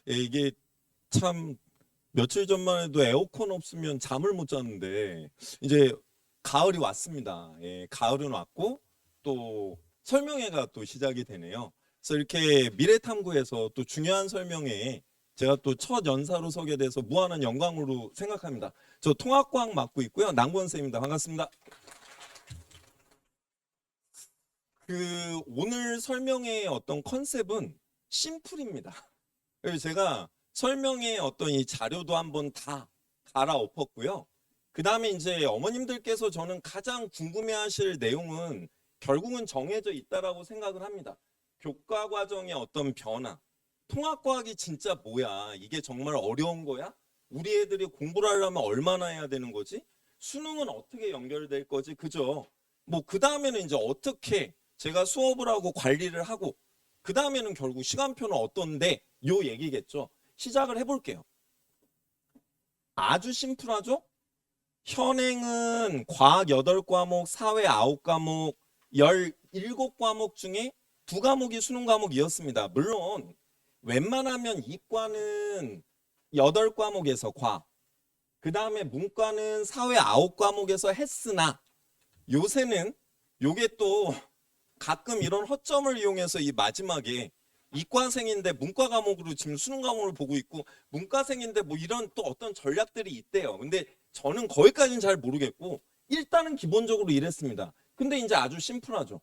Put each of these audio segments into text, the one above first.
예, 이게 참 며칠 전만 해도 에어컨 없으면 잠을 못 잤는데 이제 가을이 왔습니다. 예, 가을은 왔고 또 설명회가 또 시작이 되네요. 그래서 이렇게 미래탐구에서 또 중요한 설명회에 제가 또 첫 연사로 서게 돼서 무한한 영광으로 생각합니다. 저 통합과학 맡고 있고요. 남권 쌤입니다. 반갑습니다. 오늘 설명회의 어떤 컨셉은 심플입니다. 그래서 제가 설명회 어떤 이 자료도 한번 다 갈아엎었고요. 그 다음에 이제 어머님들께서 저는 가장 궁금해하실 내용은 결국은 정해져 있다라고 생각을 합니다. 교과 과정의 어떤 변화, 통합과학이 진짜 뭐야? 이게 정말 어려운 거야? 우리 애들이 공부를 하려면 얼마나 해야 되는 거지? 수능은 어떻게 연결될 거지? 그죠? 뭐 그 다음에는 이제 어떻게 제가 수업을 하고 관리를 하고 그 다음에는 결국 시간표는 어떤데 요 얘기겠죠. 시작을 해볼게요. 아주 심플하죠? 현행은 과학 8과목, 사회 9과목, 17과목 중에 2과목이 수능 과목이었습니다. 물론 웬만하면 이과는 8과목에서 과, 그 다음에 문과는 사회 9과목에서 했으나 요새는 요게 또 가끔 이런 허점을 이용해서 이 마지막에 이과생인데 문과 과목으로 지금 수능 과목을 보고 있고 문과생인데 뭐 이런 또 어떤 전략들이 있대요. 근데 저는 거기까지는 잘 모르겠고 일단은 기본적으로 이랬습니다. 근데 이제 아주 심플하죠.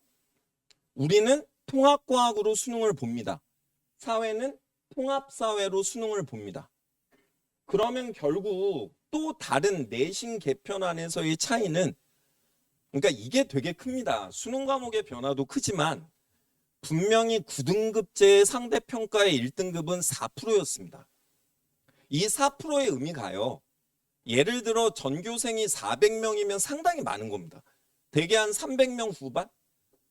우리는 통합과학으로 수능을 봅니다. 사회는 통합사회로 수능을 봅니다. 그러면 결국 또 다른 내신 개편안에서의 차이는 그러니까 이게 되게 큽니다. 수능 과목의 변화도 크지만 분명히 9등급제의 상대평가의 1등급은 4%였습니다. 이 4%의 의미가요. 예를 들어 전교생이 400명이면 상당히 많은 겁니다. 대개 한 300명 후반?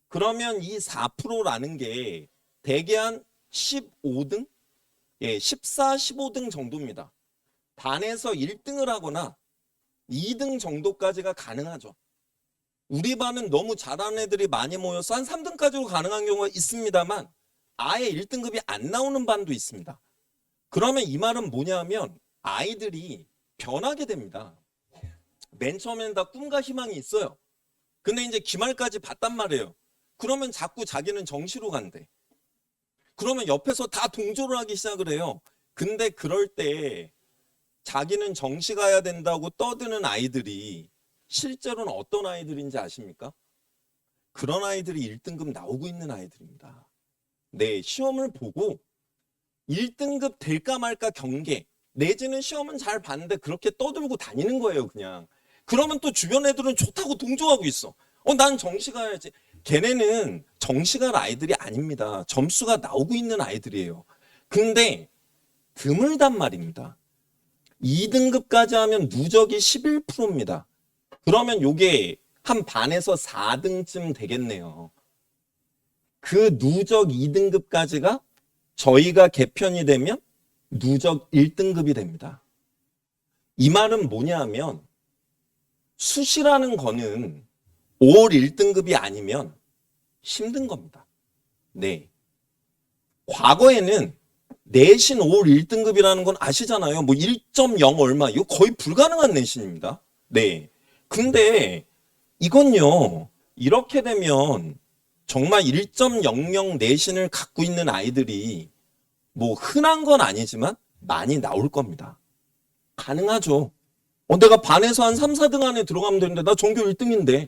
그러면 이 4%라는 게 대개 한 15등? 예, 14, 15등 정도입니다. 반에서 1등을 하거나 2등 정도까지가 가능하죠. 우리 반은 너무 잘하는 애들이 많이 모여서 한 3등까지로 가능한 경우가 있습니다만 아예 1등급이 안 나오는 반도 있습니다. 그러면 이 말은 뭐냐면 아이들이 변하게 됩니다. 맨 처음에는 다 꿈과 희망이 있어요. 근데 이제 기말까지 봤단 말이에요. 그러면 자꾸 자기는 정시로 간대. 그러면 옆에서 다 동조를 하기 시작을 해요. 근데 그럴 때 자기는 정시 가야 된다고 떠드는 아이들이 실제로는 어떤 아이들인지 아십니까? 그런 아이들이 1등급 나오고 있는 아이들입니다. 네, 시험을 보고 1등급 될까 말까 경계 내지는 시험은 잘 봤는데 그렇게 떠들고 다니는 거예요, 그냥. 그러면 또 주변 애들은 좋다고 동조하고 있어. 난 정시 가야지. 걔네는 정시 갈 아이들이 아닙니다. 점수가 나오고 있는 아이들이에요. 근데 드물단 말입니다. 2등급까지 하면 누적이 11%입니다. 그러면 요게 한 반에서 4등쯤 되겠네요. 그 누적 2등급까지가 저희가 개편이 되면 누적 1등급이 됩니다. 이 말은 뭐냐면 수시라는 거는 올 1등급이 아니면 힘든 겁니다. 네. 과거에는 내신 올 1등급이라는 건 아시잖아요. 뭐 1.0 얼마 이거 거의 불가능한 내신입니다. 네. 근데 이건요. 이렇게 되면 정말 1.00 내신을 갖고 있는 아이들이 뭐 흔한 건 아니지만 많이 나올 겁니다. 가능하죠. 내가 반에서 한 3, 4등 안에 들어가면 되는데 나 전교 1등인데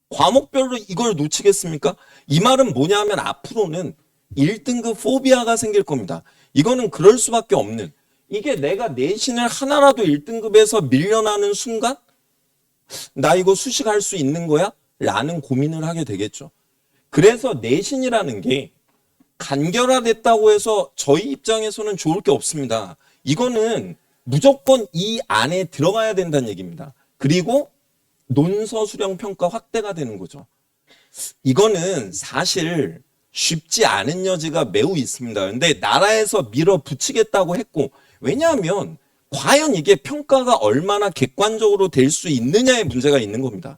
과목별로 이걸 놓치겠습니까? 이 말은 뭐냐면 앞으로는 1등급 포비아가 생길 겁니다. 이거는 그럴 수밖에 없는 이게 내가 내신을 하나라도 1등급에서 밀려나는 순간 나 이거 수식할 수 있는 거야? 라는 고민을 하게 되겠죠. 그래서 내신이라는 게 간결화됐다고 해서 저희 입장에서는 좋을 게 없습니다. 이거는 무조건 이 안에 들어가야 된다는 얘기입니다. 그리고 논서 수령 평가 확대가 되는 거죠. 이거는 사실 쉽지 않은 여지가 매우 있습니다. 근데 나라에서 밀어붙이겠다고 했고 왜냐하면 과연 이게 평가가 얼마나 객관적으로 될 수 있느냐의 문제가 있는 겁니다.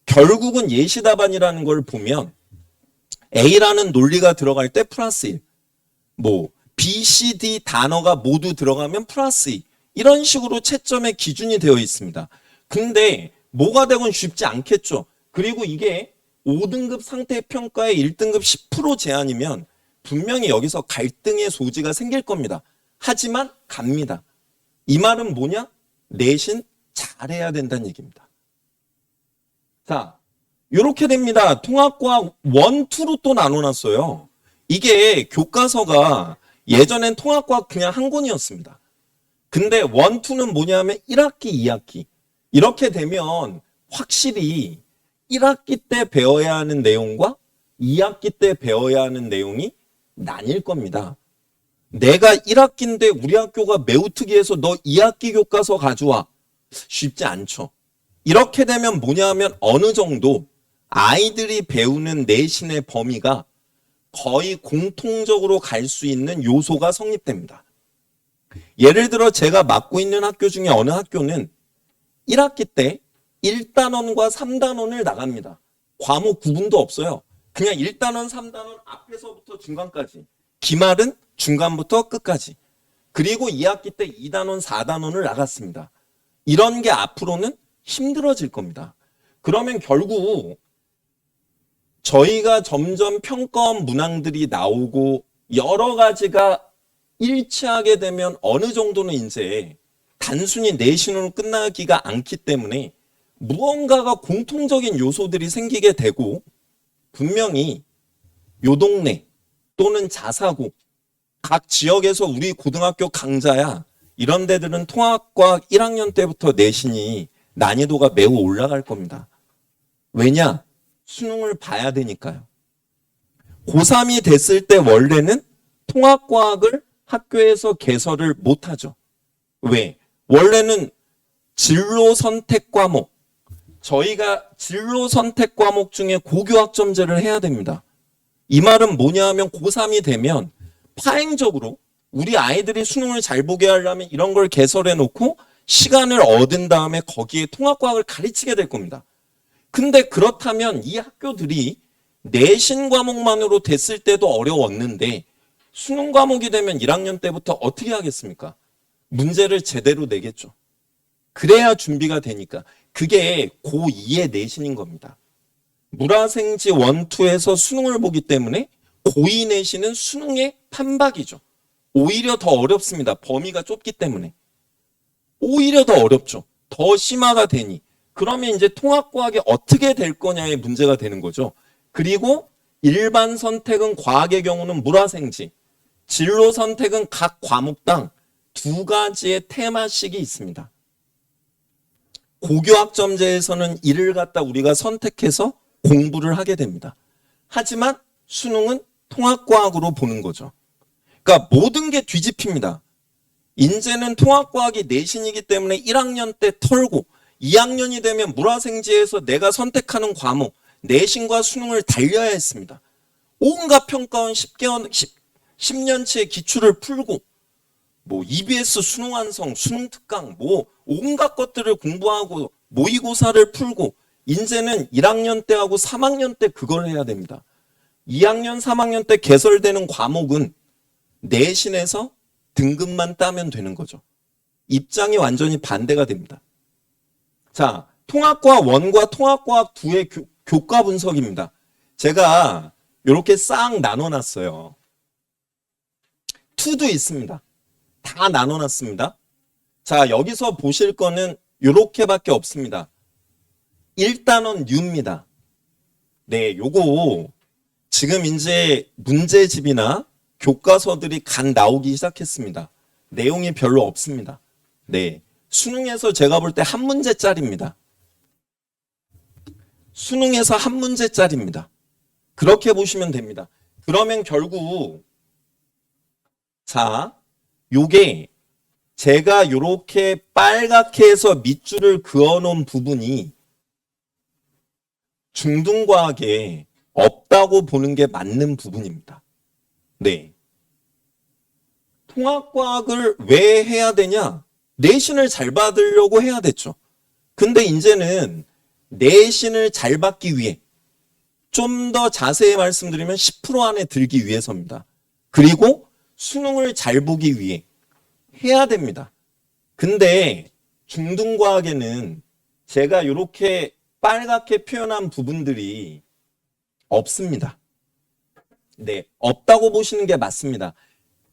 결국은 예시답안이라는 걸 보면 A라는 논리가 들어갈 때 플러스 1, 뭐 B, C, D 단어가 모두 들어가면 플러스 2. 이런 식으로 채점의 기준이 되어 있습니다. 근데 뭐가 되건 쉽지 않겠죠. 그리고 이게 5등급 상태평가의 1등급 10% 제한이면 분명히 여기서 갈등의 소지가 생길 겁니다. 하지만 갑니다. 이 말은 뭐냐? 내신 잘해야 된다는 얘기입니다. 자, 이렇게 됩니다. 통합과학 1, 2로 또 나눠놨어요. 이게 교과서가 예전엔 통합과학 그냥 한 권이었습니다. 근데 1, 2는 뭐냐면 1학기, 2학기. 이렇게 되면 확실히 1학기 때 배워야 하는 내용과 2학기 때 배워야 하는 내용이 나뉠 겁니다. 내가 1학기인데 우리 학교가 매우 특이해서 너 2학기 교과서 가져와. 쉽지 않죠. 이렇게 되면 뭐냐 하면 어느 정도 아이들이 배우는 내신의 범위가 거의 공통적으로 갈 수 있는 요소가 성립됩니다. 예를 들어 제가 맡고 있는 학교 중에 어느 학교는 1학기 때 1단원과 3단원을 나갑니다. 과목 구분도 없어요. 그냥 1단원, 3단원 앞에서부터 중간까지. 기말은 중간부터 끝까지. 그리고 2학기 때 2단원, 4단원을 나갔습니다. 이런 게 앞으로는 힘들어질 겁니다. 그러면 결국 저희가 점점 평가원 문항들이 나오고 여러 가지가 일치하게 되면 어느 정도는 이제 단순히 내신으로 끝나기가 않기 때문에 무언가가 공통적인 요소들이 생기게 되고 분명히 요 동네 또는 자사고 각 지역에서 우리 고등학교 강자야 이런 데들은 통합과학 1학년 때부터 내신이 난이도가 매우 올라갈 겁니다. 왜냐? 수능을 봐야 되니까요. 고3이 됐을 때 원래는 통합과학을 학교에서 개설을 못하죠. 왜? 원래는 진로 선택 과목, 저희가 진로 선택 과목 중에 고교학점제를 해야 됩니다. 이 말은 뭐냐 하면 고3이 되면 파행적으로 우리 아이들이 수능을 잘 보게 하려면 이런 걸 개설해 놓고 시간을 얻은 다음에 거기에 통합과학을 가르치게 될 겁니다. 근데 그렇다면 이 학교들이 내신 과목만으로 됐을 때도 어려웠는데 수능 과목이 되면 1학년 때부터 어떻게 하겠습니까? 문제를 제대로 내겠죠. 그래야 준비가 되니까. 그게 고2의 내신인 겁니다. 물화생지 1, 2에서 수능을 보기 때문에 고2 내신은 수능의 판박이죠. 오히려 더 어렵습니다. 범위가 좁기 때문에. 오히려 더 어렵죠. 더 심화가 되니. 그러면 이제 통합과학이 어떻게 될 거냐의 문제가 되는 거죠. 그리고 일반 선택은 과학의 경우는 물화생지, 진로 선택은 각 과목당 2가지의 테마식이 있습니다. 고교학점제에서는 이를 갖다 우리가 선택해서 공부를 하게 됩니다. 하지만 수능은 통합과학으로 보는 거죠. 그러니까 모든 게 뒤집힙니다. 이제는 통합과학이 내신이기 때문에 1학년 때 털고 2학년이 되면 물화생지에서 내가 선택하는 과목, 내신과 수능을 달려야 했습니다. 온갖 평가원 10년치의 기출을 풀고 뭐 EBS 수능 완성, 수능 특강, 뭐 온갖 것들을 공부하고 모의고사를 풀고 이제는 1학년 때하고 3학년 때 그걸 해야 됩니다. 2학년, 3학년 때 개설되는 과목은 내신에서 등급만 따면 되는 거죠. 입장이 완전히 반대가 됩니다. 자, 통합과학 1과 통합과학 2의 교과 분석입니다. 제가 이렇게 싹 나눠놨어요. 2도 있습니다. 다 나눠놨습니다. 자, 여기서 보실 거는 이렇게밖에 없습니다. 1단원 뉴입니다. 네, 요거 지금 이제 문제집이나 교과서들이 간 나오기 시작했습니다. 내용이 별로 없습니다. 네, 수능에서 제가 볼 때 한 문제짜리입니다. 수능에서 한 문제짜리입니다. 그렇게 보시면 됩니다. 그러면 결국 자, 요게 제가 요렇게 빨갛게 해서 밑줄을 그어놓은 부분이 중등과학에 없다고 보는 게 맞는 부분입니다. 네. 통합과학을 왜 해야 되냐? 내신을 잘 받으려고 해야 됐죠. 근데 이제는 내신을 잘 받기 위해 좀 더 자세히 말씀드리면 10% 안에 들기 위해서입니다. 그리고 수능을 잘 보기 위해 해야 됩니다. 근데 중등과학에는 제가 이렇게 빨갛게 표현한 부분들이 없습니다. 네, 없다고 보시는 게 맞습니다.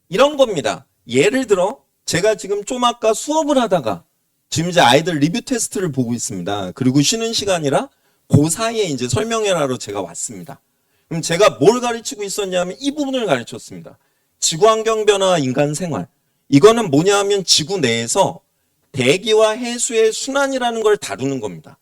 이런 겁니다. 예를 들어 제가 지금 좀 아까 수업을 하다가 지금 이제 아이들 리뷰 테스트를 보고 있습니다. 그리고 쉬는 시간이라 그 사이에 이제 설명회라로 제가 왔습니다. 그럼 제가 뭘 가르치고 있었냐면 이 부분을 가르쳤습니다. 지구환경 변화, 인간 생활. 이거는 뭐냐 하면 지구 내에서 대기와 해수의 순환이라는 걸 다루는 겁니다.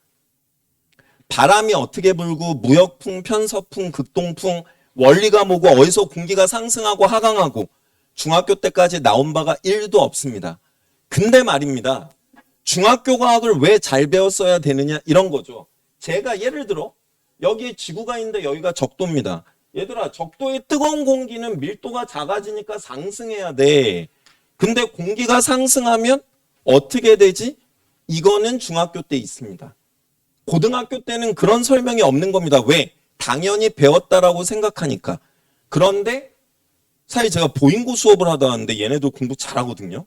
바람이 어떻게 불고 무역풍, 편서풍, 극동풍, 원리가 뭐고 어디서 공기가 상승하고 하강하고 중학교 때까지 나온 바가 1도 없습니다. 근데 말입니다. 중학교 과학을 왜 잘 배웠어야 되느냐 이런 거죠. 제가 예를 들어 여기에 지구가 있는데 여기가 적도입니다. 얘들아, 적도의 뜨거운 공기는 밀도가 작아지니까 상승해야 돼. 근데 공기가 상승하면 어떻게 되지? 이거는 중학교 때 있습니다. 고등학교 때는 그런 설명이 없는 겁니다. 왜? 당연히 배웠다라고 생각하니까. 그런데 사실 제가 보잉고 수업을 하다 왔는데 얘네도 공부 잘하거든요.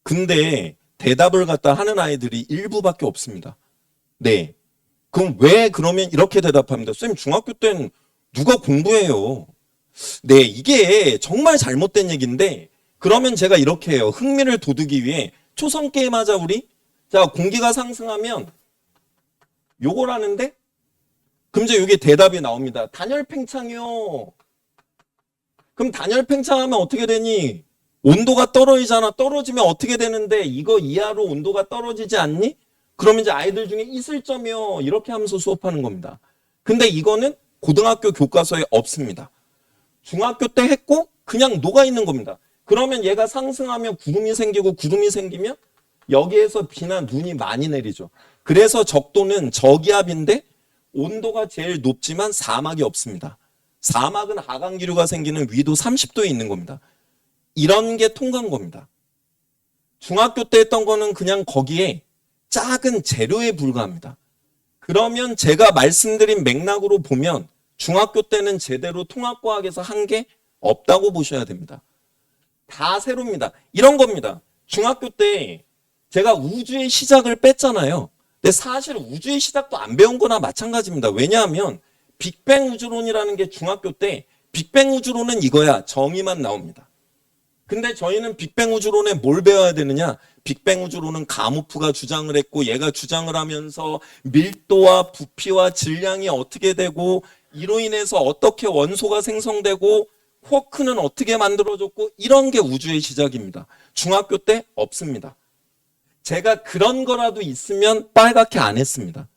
근데 대답을 갖다 하는 아이들이 일부밖에 없습니다. 네. 그럼 왜 그러면 이렇게 대답합니다. 선생님, 중학교 때는 누가 공부해요? 네, 이게 정말 잘못된 얘기인데 그러면 제가 이렇게 해요. 흥미를 돋우기 위해 초성 게임 하자 우리. 자, 공기가 상승하면 요걸 하는데 그럼 이제 여기 대답이 나옵니다. 단열 팽창이요. 그럼 단열 팽창하면 어떻게 되니? 온도가 떨어지잖아. 떨어지면 어떻게 되는데 이거 이하로 온도가 떨어지지 않니? 그러면 이제 아이들 중에 있을 점이요. 이렇게 하면서 수업하는 겁니다. 근데 이거는 고등학교 교과서에 없습니다. 중학교 때 했고 그냥 녹아 있는 겁니다. 그러면 얘가 상승하면 구름이 생기고 구름이 생기면 여기에서 비나 눈이 많이 내리죠. 그래서 적도는 저기압인데 온도가 제일 높지만 사막이 없습니다. 사막은 하강기류가 생기는 위도 30도에 있는 겁니다. 이런 게 통과한 겁니다. 중학교 때 했던 거는 그냥 거기에 작은 재료에 불과합니다. 그러면 제가 말씀드린 맥락으로 보면 중학교 때는 제대로 통합과학에서 한 게 없다고 보셔야 됩니다. 다 새로입니다. 이런 겁니다. 중학교 때 제가 우주의 시작을 뺐잖아요. 근데 사실 우주의 시작도 안 배운 거나 마찬가지입니다. 왜냐하면 빅뱅 우주론이라는 게 중학교 때 빅뱅 우주론은 이거야. 정의만 나옵니다. 근데 저희는 빅뱅 우주론에 뭘 배워야 되느냐? 빅뱅 우주론은 가모프가 주장을 했고 얘가 주장을 하면서 밀도와 부피와 질량이 어떻게 되고 이로 인해서 어떻게 원소가 생성되고 쿼크는 어떻게 만들어졌고 이런 게 우주의 시작입니다. 중학교 때 없습니다. 제가 그런 거라도 있으면 빨갛게 안 했습니다.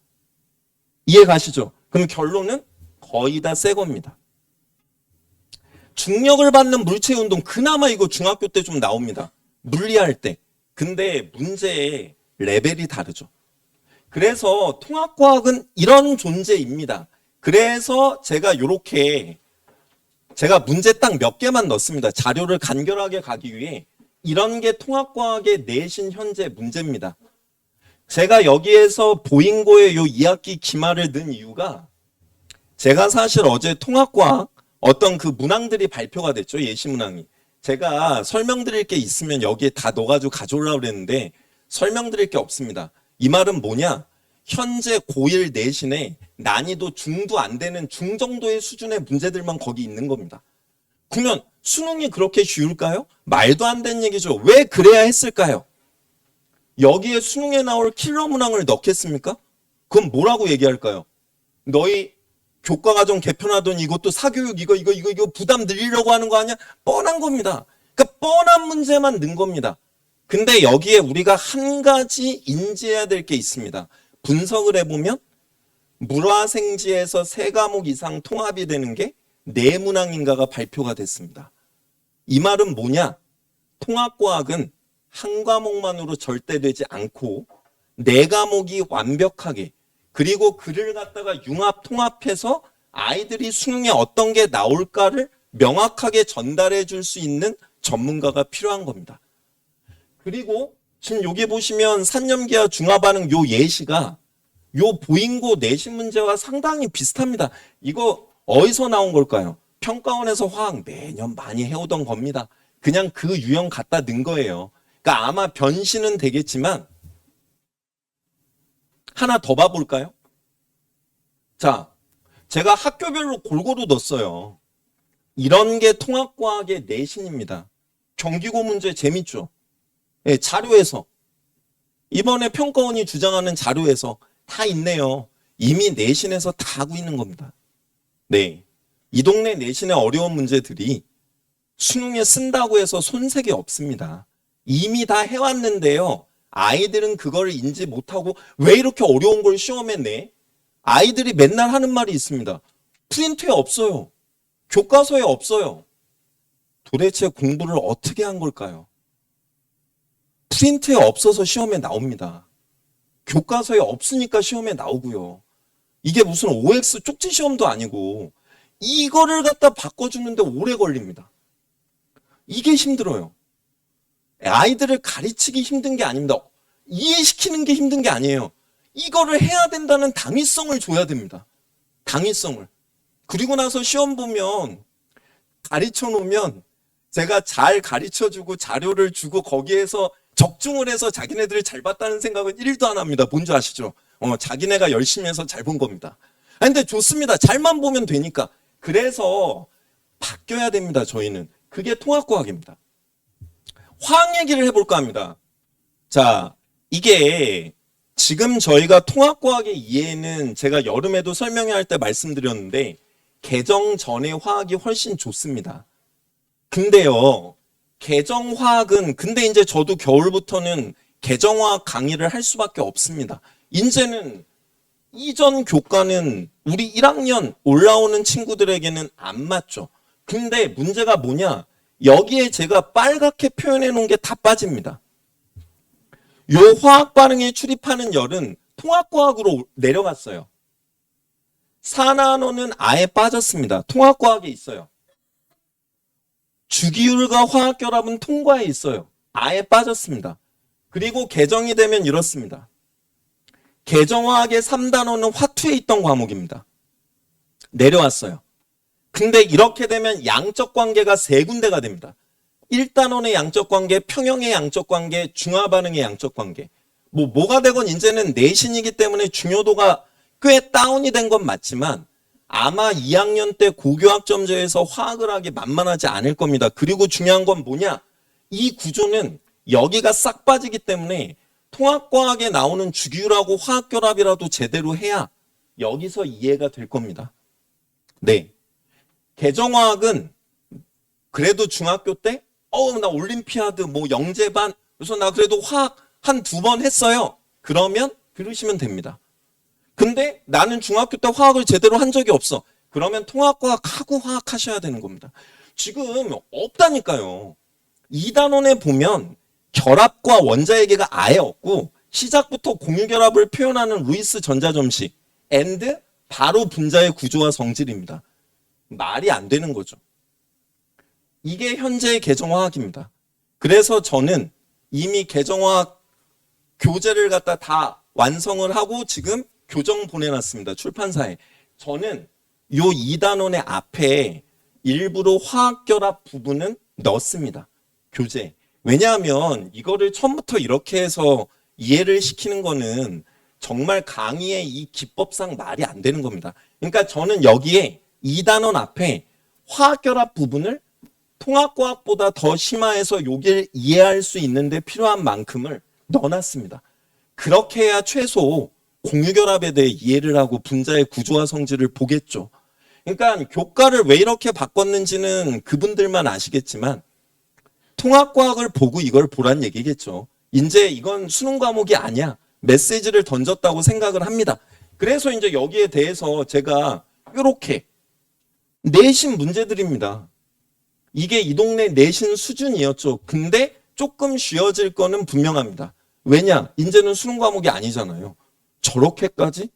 이해 가시죠? 그럼 결론은 거의 다 새 겁니다. 중력을 받는 물체의 운동, 그나마 이거 중학교 때 좀 나옵니다. 물리할 때. 근데 문제의 레벨이 다르죠. 그래서 통합과학은 이런 존재입니다. 그래서 제가 이렇게 제가 문제 딱 몇 개만 넣습니다. 자료를 간결하게 가기 위해 이런 게 통합과학의 내신 현재 문제입니다. 제가 여기에서 보잉고의 요 2학기 기말을 넣은 이유가 제가 사실 어제 통합과학 어떤 그 문항들이 발표가 됐죠. 예시문항이. 제가 설명드릴 게 있으면 여기에 다 넣어가지고 가져오려고 그랬는데 설명드릴 게 없습니다. 이 말은 뭐냐? 현재 고1 내신에 난이도 중도 안 되는 중정도의 수준의 문제들만 거기 있는 겁니다. 그러면 수능이 그렇게 쉬울까요? 말도 안 되는 얘기죠. 왜 그래야 했을까요? 여기에 수능에 나올 킬러 문항을 넣겠습니까? 그럼 뭐라고 얘기할까요? 너희 교과과정 개편하더니 이것도 사교육 이거 부담 늘리려고 하는 거 아니야? 뻔한 겁니다. 그러니까 뻔한 문제만 넣은 겁니다. 근데 여기에 우리가 한 가지 인지해야 될 게 있습니다. 분석을 해보면 물화생지에서 3과목 이상 통합이 되는 게 4문항인가가 발표가 됐습니다. 이 말은 뭐냐? 통합과학은 한 과목만으로 절대 되지 않고 4과목이 완벽하게 그리고 그를 갖다가 융합 통합해서 아이들이 수능에 어떤 게 나올까를 명확하게 전달해 줄 수 있는 전문가가 필요한 겁니다. 그리고 지금 여기 보시면 산염기와 중화반응 요 예시가 요 보잉고 내신 문제와 상당히 비슷합니다. 이거 어디서 나온 걸까요? 평가원에서 화학 매년 많이 해오던 겁니다. 그냥 그 유형 갖다 넣은 거예요. 그러니까 아마 변신은 되겠지만 하나 더 봐볼까요? 자, 제가 학교별로 골고루 넣었어요. 이런 게 통합과학의 내신입니다. 경기고 문제 재밌죠? 예, 자료에서 이번에 평가원이 주장하는 자료에서 다 있네요. 이미 내신에서 다 하고 있는 겁니다. 네, 이 동네 내신의 어려운 문제들이 수능에 쓴다고 해서 손색이 없습니다. 이미 다 해왔는데요. 아이들은 그걸 인지 못하고 왜 이렇게 어려운 걸 시험에 내? 아이들이 맨날 하는 말이 있습니다. 프린트에 없어요. 교과서에 없어요. 도대체 공부를 어떻게 한 걸까요? 프린트에 없어서 시험에 나옵니다. 교과서에 없으니까 시험에 나오고요. 이게 무슨 OX 쪽지 시험도 아니고 이거를 갖다 바꿔주는데 오래 걸립니다. 이게 힘들어요. 아이들을 가르치기 힘든 게 아닙니다. 이해시키는 게 힘든 게 아니에요. 이거를 해야 된다는 당위성을 줘야 됩니다. 당위성을. 그리고 나서 시험 보면 가르쳐 놓으면 제가 잘 가르쳐 주고 자료를 주고 거기에서 적중을 해서 자기네들을 잘 봤다는 생각은 1도 안 합니다. 뭔지 아시죠? 자기네가 열심히 해서 잘 본 겁니다. 근데 좋습니다. 잘만 보면 되니까. 그래서 바뀌어야 됩니다. 저희는. 그게 통합과학입니다. 화학 얘기를 해볼까 합니다. 자, 이게 지금 저희가 통합과학의 이해는 제가 여름에도 설명회 할 때 말씀드렸는데 개정 전의 화학이 훨씬 좋습니다. 근데요, 개정화학은 근데 이제 저도 겨울부터는 개정화학 강의를 할 수밖에 없습니다. 이제는 이전 교과는 우리 1학년 올라오는 친구들에게는 안 맞죠. 근데 문제가 뭐냐? 여기에 제가 빨갛게 표현해 놓은 게 다 빠집니다. 요 화학 반응에 출입하는 열은 통합과학으로 내려갔어요. 4나노는 아예 빠졌습니다. 통합과학에 있어요. 주기율과 화학결합은 통과에 있어요. 아예 빠졌습니다. 그리고 개정이 되면 이렇습니다. 개정화학의 3단원은 화투에 있던 과목입니다. 내려왔어요. 근데 이렇게 되면 양적 관계가 세 군데가 됩니다. 1단원의 양적 관계, 평형의 양적 관계, 중화 반응의 양적 관계. 뭐가 되건 이제는 내신이기 때문에 중요도가 꽤 다운이 된 건 맞지만 아마 2학년 때 고교학점제에서 화학을 하기 만만하지 않을 겁니다. 그리고 중요한 건 뭐냐? 이 구조는 여기가 싹 빠지기 때문에 통합과학에 나오는 주기율하고 화학결합이라도 제대로 해야 여기서 이해가 될 겁니다. 네. 개정화학은 그래도 중학교 때 나 올림피아드 영재반 그래서 나 그래도 화학 한 2번 했어요. 그러면 들으시면 됩니다. 근데 나는 중학교 때 화학을 제대로 한 적이 없어. 그러면 통합과학하고 화학 하셔야 되는 겁니다. 지금 없다니까요. 2단원에 보면 결합과 원자에게가 아예 없고 시작부터 공유결합을 표현하는 루이스 전자점식 and 바로 분자의 구조와 성질입니다. 말이 안 되는 거죠. 이게 현재의 개정화학입니다. 그래서 저는 이미 개정화학 교재를 갖다 다 완성을 하고 지금 교정 보내놨습니다. 출판사에. 저는 요 2단원의 앞에 일부러 화학결합 부분은 넣습니다. 교재. 왜냐하면 이거를 처음부터 이렇게 해서 이해를 시키는 거는 정말 강의의 이 기법상 말이 안 되는 겁니다. 그러니까 저는 여기에 2단원 앞에 화학결합 부분을 통합과학보다 더 심화해서 여기를 이해할 수 있는데 필요한 만큼을 넣어놨습니다. 그렇게 해야 최소 공유결합에 대해 이해를 하고 분자의 구조와 성질을 보겠죠. 그러니까 교과를 왜 이렇게 바꿨는지는 그분들만 아시겠지만 통합과학을 보고 이걸 보란 얘기겠죠. 이제 이건 수능 과목이 아니야. 메시지를 던졌다고 생각을 합니다. 그래서 이제 여기에 대해서 제가 이렇게 내신 문제들입니다. 이게 이 동네 내신 수준이었죠. 근데 조금 쉬워질 거는 분명합니다. 왜냐? 이제는 수능 과목이 아니잖아요. 저렇게까지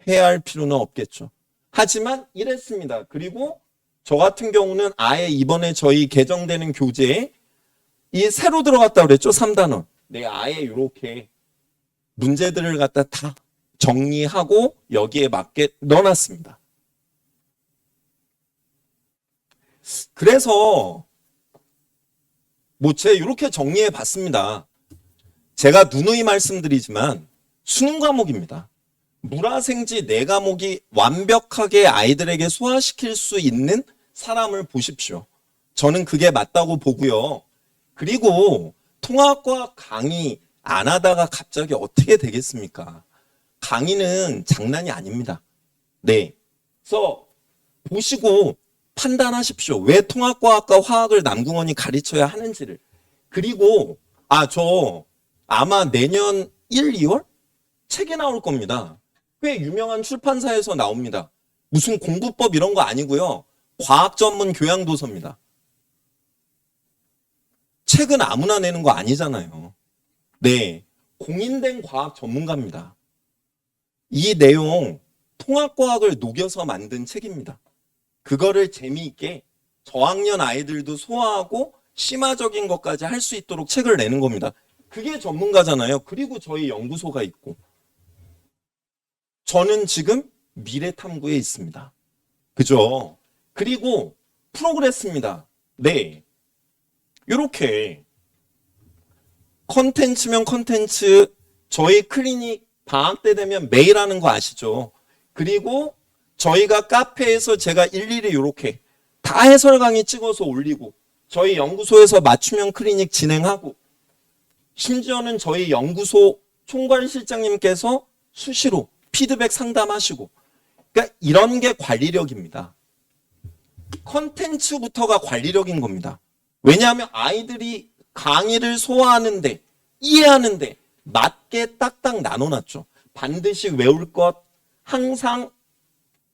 해야 할 필요는 없겠죠. 하지만 이랬습니다. 그리고 저 같은 경우는 아예 이번에 저희 개정되는 교재에 이 새로 들어갔다고 그랬죠. 3단원. 네, 아예 이렇게 문제들을 갖다 다 정리하고 여기에 맞게 넣어놨습니다. 그래서 뭐 제가 이렇게 정리해 봤습니다. 제가 누누이 말씀드리지만 수능 과목입니다. 물화생지 4과목이 완벽하게 아이들에게 소화시킬 수 있는 사람을 보십시오. 저는 그게 맞다고 보고요. 그리고 통합과학 강의 안 하다가 갑자기 어떻게 되겠습니까? 강의는 장난이 아닙니다. 네. 그래서 보시고 판단하십시오. 왜 통합과학과 화학을 남궁원이 가르쳐야 하는지를. 그리고 저 아마 내년 1, 2월 책이 나올 겁니다. 꽤 유명한 출판사에서 나옵니다. 무슨 공부법 이런 거 아니고요. 과학 전문 교양 도서입니다. 책은 아무나 내는 거 아니잖아요. 네. 공인된 과학 전문가입니다. 이 내용 통합과학을 녹여서 만든 책입니다. 그거를 재미있게 저학년 아이들도 소화하고 심화적인 것까지 할 수 있도록 책을 내는 겁니다. 그게 전문가잖아요. 그리고 저희 연구소가 있고. 저는 지금 미래탐구에 있습니다. 그죠? 그리고 프로그레스입니다. 네. 요렇게 컨텐츠면 컨텐츠, 저희 클리닉 방학 때 되면 매일 하는 거 아시죠? 그리고 저희가 카페에서 제가 일일이 요렇게 다 해설 강의 찍어서 올리고, 저희 연구소에서 맞춤형 클리닉 진행하고, 심지어는 저희 연구소 총괄실장님께서 수시로 피드백 상담하시고, 그러니까 이런 게 관리력입니다. 컨텐츠부터가 관리력인 겁니다. 왜냐하면 아이들이 강의를 소화하는데, 이해하는데 맞게 딱딱 나눠놨죠. 반드시 외울 것, 항상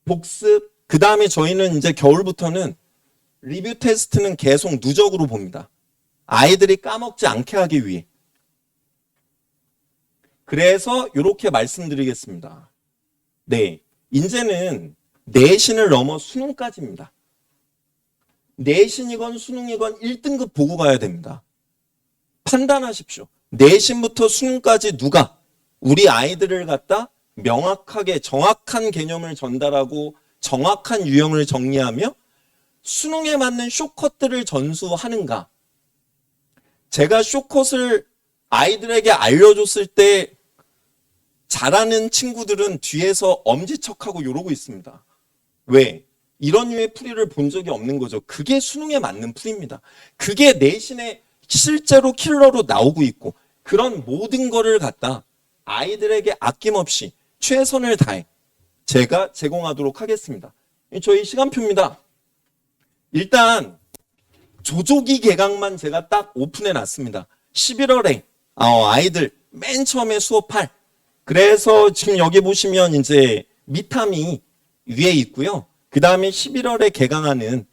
복습, 그 다음에 저희는 이제 겨울부터는 리뷰 테스트는 계속 누적으로 봅니다. 아이들이 까먹지 않게 하기 위해. 그래서 이렇게 말씀드리겠습니다. 네, 이제는 내신을 넘어 수능까지입니다. 내신이건 수능이건 1등급 보고 가야 됩니다. 판단하십시오. 내신부터 수능까지 누가 우리 아이들을 갖다 명확하게 정확한 개념을 전달하고 정확한 유형을 정리하며 수능에 맞는 쇼컷들을 전수하는가. 제가 쇼컷을 아이들에게 알려줬을 때 잘하는 친구들은 뒤에서 엄지척하고 이러고 있습니다. 왜? 이런 류의 풀이를 본 적이 없는 거죠. 그게 수능에 맞는 풀이입니다. 그게 내신에 실제로 킬러로 나오고 있고, 그런 모든 거를 갖다 아이들에게 아낌없이 최선을 다해 제가 제공하도록 하겠습니다. 저희 시간표입니다. 일단 조조기 개강만 제가 딱 오픈해 놨습니다. 11월에 아이들 맨 처음에 수업할, 그래서 지금 여기 보시면 이제 미탐이 위에 있고요. 그 다음에 11월에 개강하는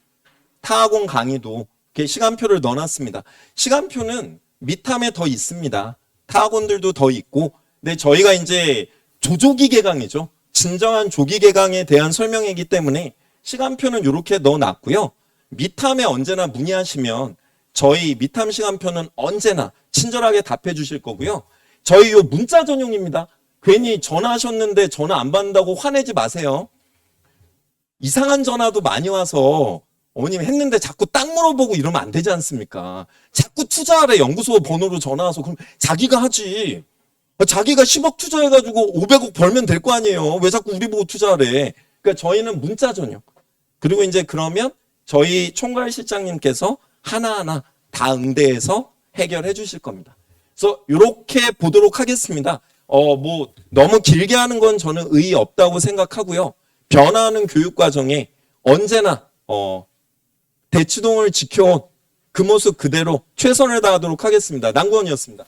타학원 강의도 이렇게 시간표를 넣어놨습니다. 시간표는 미탐에 더 있습니다. 타학원들도 더 있고, 근데 저희가 이제 조조기 개강이죠. 진정한 조기 개강에 대한 설명이기 때문에 시간표는 이렇게 넣어놨고요. 미탐에 언제나 문의하시면 저희 미탐 시간표는 언제나 친절하게 답해 주실 거고요. 저희 요 문자 전용입니다. 괜히 전화하셨는데 전화 안 받는다고 화내지 마세요. 이상한 전화도 많이 와서 어머님 했는데 자꾸 딱 물어보고 이러면 안 되지 않습니까? 자꾸 투자하래 연구소 번호로 전화 와서. 그럼 자기가 하지. 자기가 10억 투자해가지고 500억 벌면 될 거 아니에요. 왜 자꾸 우리 보고 투자하래. 그러니까 저희는 문자 전용. 그리고 이제 그러면 저희 총괄실장님께서 하나하나 다 응대해서 해결해 주실 겁니다. 그래서 이렇게 보도록 하겠습니다. 뭐 너무 길게 하는 건 저는 의의 없다고 생각하고요. 변화하는 교육 과정에 언제나 대치동을 지켜온 그 모습 그대로 최선을 다하도록 하겠습니다. 남궁원이었습니다.